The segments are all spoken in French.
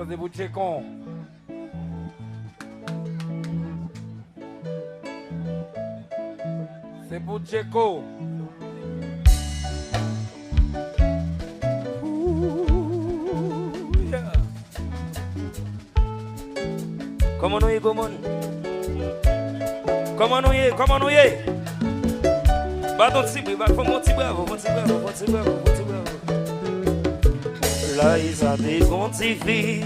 Ça c'est pour Tchécon. C'est pour Tchéco. Yeah. Comment nous y est, comment nous y est, comment nous y est. Bah ton petit bravo, mon petit bravo, mon petit bravo, mon petit bravo, mon petit bravo. Là ils ont des contifis,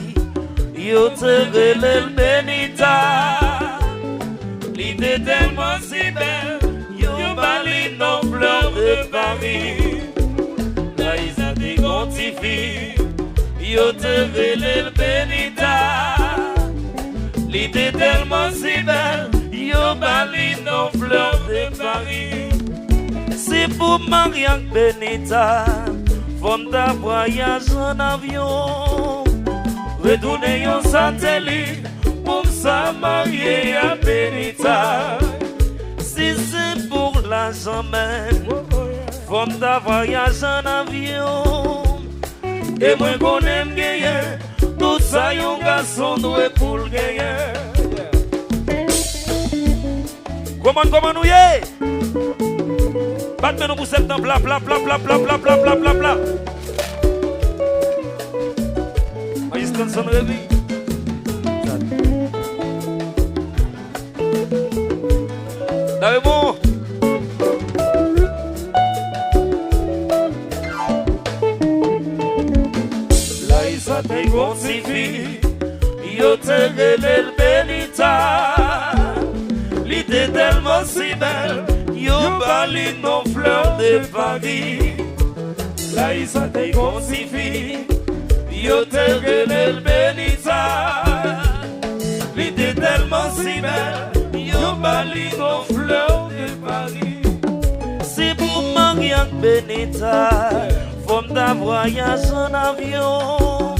yo te relève Benita. L'idée tellement si belle, yo bali non fleur de Paris. Là ils ont des contifis, yo te relève Benita. L'idée tellement si belle, yo bali non fleur de Paris. C'est pour Marianne Benita, femme ta voyage en avion. Retourner en satellite, pour ça marier à Benita. Si c'est pour l'argent même, femme ta voyage en avion. Et moi qu'on aime gagner, tout ça yon garçon doit pour le gagner. Comment nous y est? Battez-nous pour septembre, bla bla bla bla bla bla bla bla bla bla. Maïstan son réveil. D'ailleurs bon. Là il s'est décontifié, yo te relève Benita. L'idée tellement si belle. Yo bali non fleur de Paris. Là il s'est décontifié. Yo te relève Benita. L'idée tellement si belle. Yo bali non fleur de Paris. C'est pour Marianne Benita. Femme ta voyage en avion.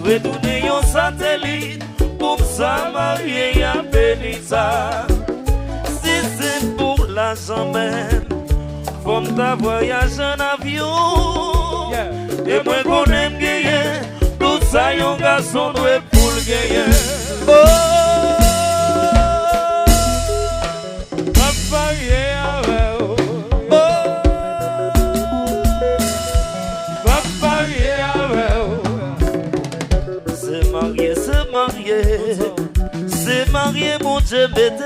Retourner en satellite. Pour ça marier à Benita. C'est pour l'argent même, femme ta voyage en avion. Yeah. Et moi qu'on aime gagner, tout ça yon garçon doit pour le gagner. Oh, papa yeah, oh, papa yeah, c'est marié, c'est marié, c'est marié, mon Dieu bête.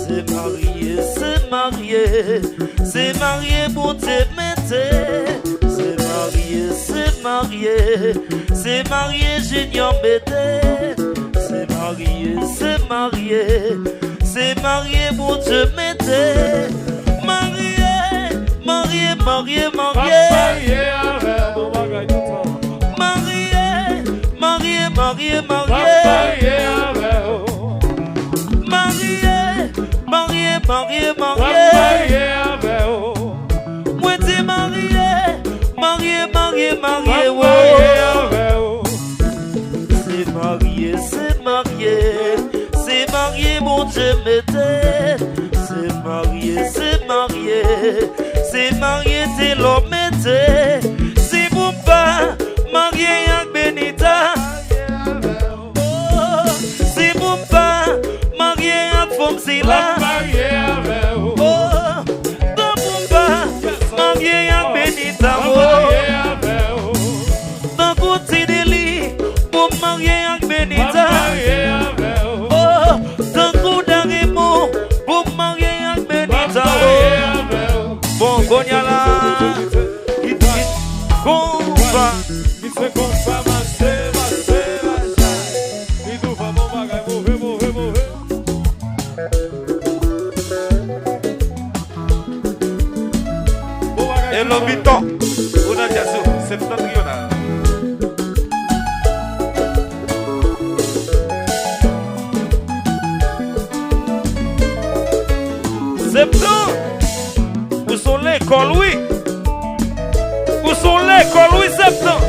C'est marié, c'est marié, c'est marié pour te mettre. C'est marié, c'est marié, c'est marié, junior bête. C'est marié, c'est marié, c'est marié pour te mettre. Marié, marié, marié, marié. Marié, marié, marié, marié. Marié, marié, moi t'es marié, marié, marié, marié, c'est marié, c'est marié, c'est marié, mon Dieu m'était. C'est marié, c'est marié, c'est marié, c'est l'homme m'était. C'est pour pas marié avec Benita. C'est pour pas marié avec femme si là. Bon, Gonyala, combat, il fait combat, il nous va mon bagage, mauvais. Et l'habitant, on a dit ça, Septentrional. Septembre. Où sont l'école, oui? Où sont l'école, oui, septembre?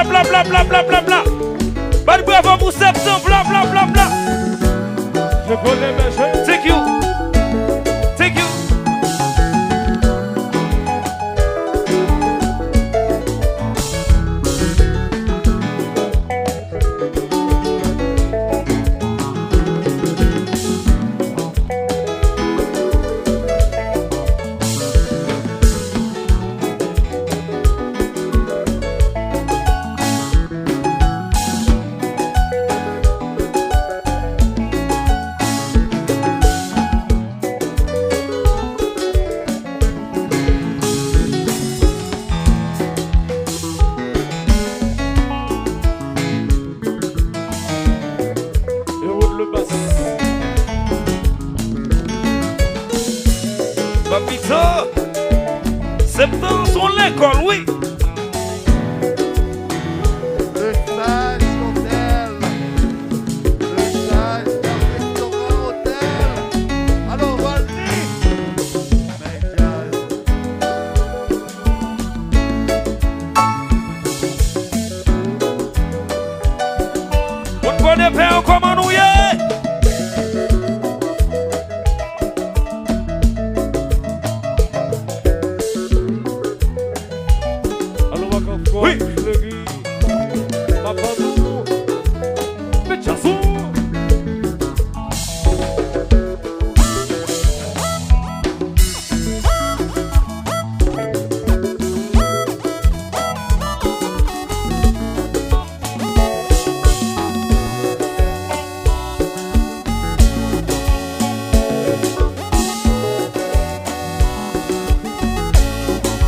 bla bla bla bla bla bla bla. Bonne bravo pour septembre, bla bla bla bla. Je connais mes jeux. Thank you. Thank you. Septembre sur l'école, oui. Le stage hôtel. Le stage restaurant hôtel. Alors, Waldi. On ne connaît pas comment nous y est. Oui. Papadou. Péchassou.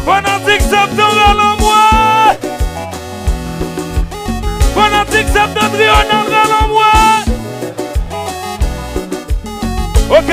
Fanatique Septentrional en moi. Fanatique Septentrional en moi. Ok.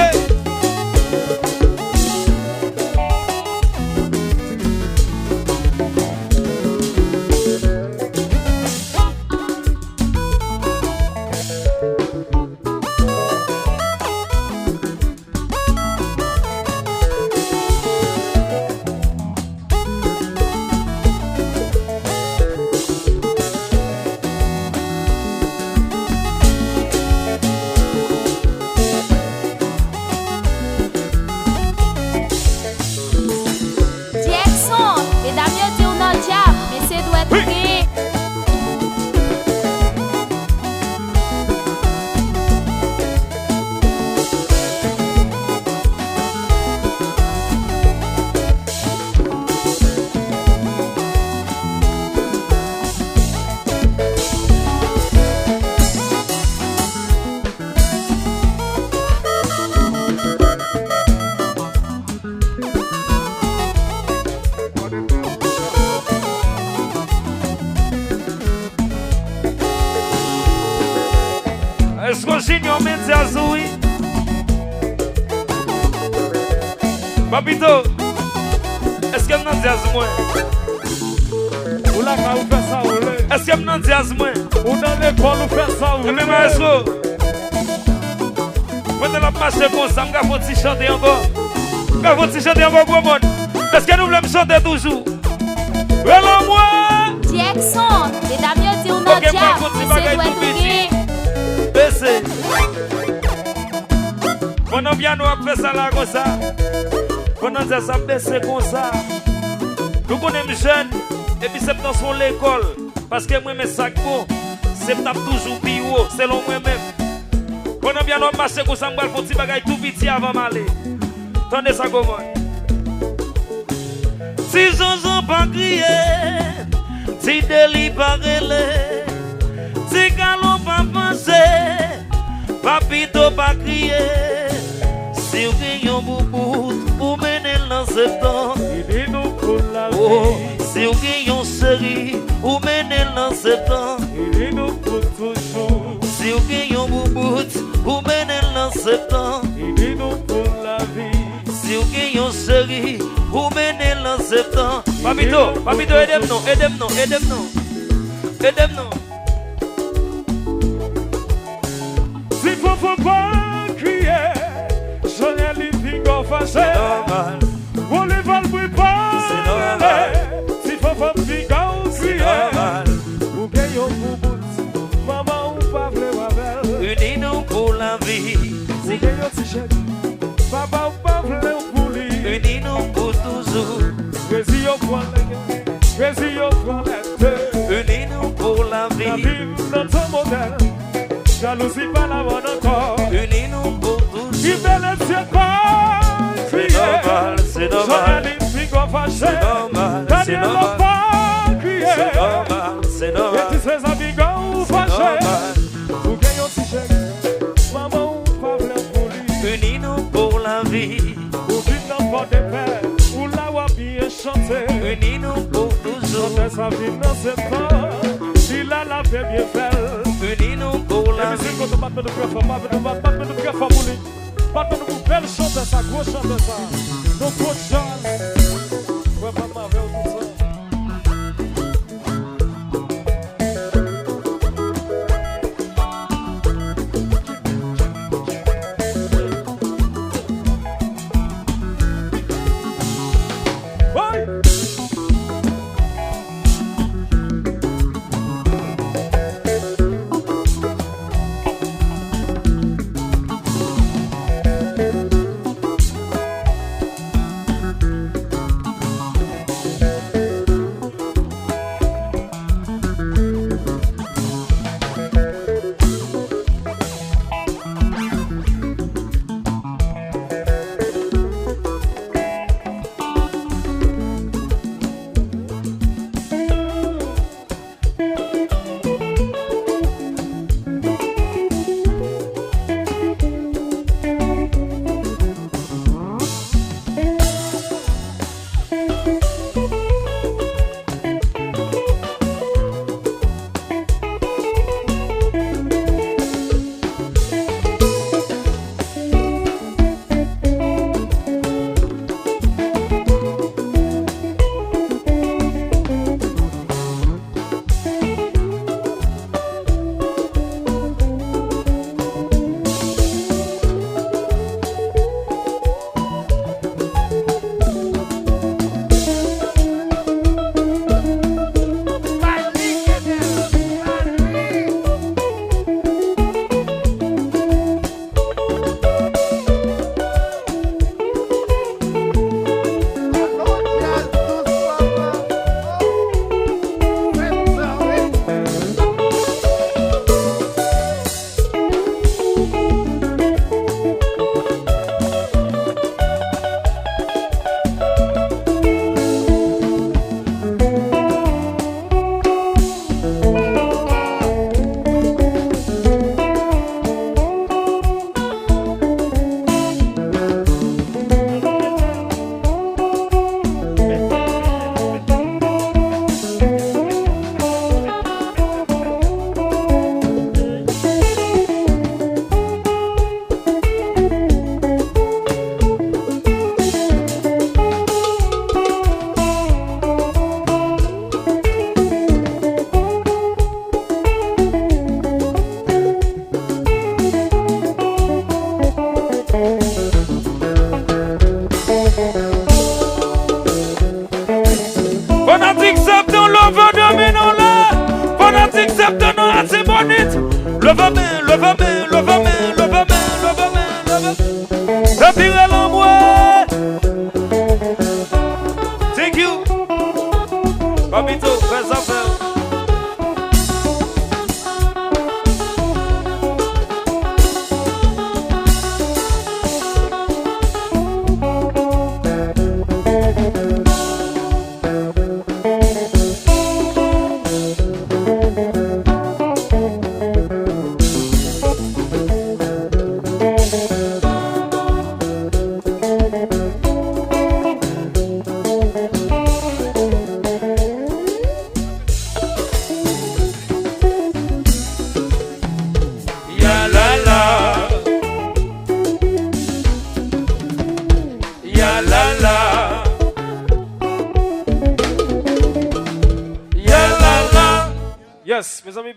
Est-ce qu'on signe un média zoui? Papito, est-ce que m'en diaz moins? Ou la ka ou fait ça ou le? Est-ce que m'en diaz moins? Ou dans l'école ou fait ça ou le? Mais maestro, quand on a marché comme ça, m'ga faut-il chanter encore? M'ga faut-il chanter encore gros monde? Est-ce que nous voulons chanter toujours? Hello moi! Jackson, mesdames, yo dit on a Ok, déjà, ma faute, c'est mais c'est bagay doit tout être petit. gay. Baissez. Pendant bien nous avons fait ça là comme ça. Pendant ça, ça baisse comme ça. Nous connaissons jeunes. Et puis c'est dans son l'école. Parce que moi, mes sacs bon, c'est toujours plus haut, selon moi-même. Pendant bien nous marcher comme ça, nous allons faire des bagages tout petit avant d'aller. Tendez ça comment? Si Jean-Jean pas crié, si Deli pas relé, si Carlo pas pensé, Papito pas crié, si vous gagnez un boubou, vous menez dans septembre. Il est nous pour la vie. Oh, si vous gagnez une série, vous menez dans septembre. Il est nous pour toujours. Si vous gagnez un boubou, vous menez dans septembre. Il est nous pour la vie. Si vous gagnez une série, vous menez dans septembre. Papito, Papito, aidez-nous, aidez-nous, aidez-nous. Aidez-nous. Si faut pas crier, j'en ai les fingers fâchés. C'est normal. Vous les valez pas. C'est normal. Si faut pas crier, C'est normal. jalousie pas la bonne encore. Unis-nous pour toujours. Il met les yeux pas C'est normal, c'est normal. C'est normal, c'est normal. C'est normal, c'est normal. Et tu sais, amigos, fâchés. Vous gagnez un petit chèque. Maman, pas plein pour lui. Unis-nous pour la vie. Pour vivre dans votre paix. Pour la voir bien chanter. Unis-nous pour toujours. Chanter sa vie dans ce temps. Il a la paix bien belle. Unis-nous pour la vie. Et puis, c'est quand on bat de cœur fort pour lui. Pas de nous belle chanter ça, gros chanter ça. Donc, gros chance. Ouais, pas de ma veille, tout ça. Septentrional, c'est bonite. Levez main, levez main, levez main, levez main, levez main, levez main. Retirez l'envoi. Thank you. Papito, fais affaire. Yes, mes amis,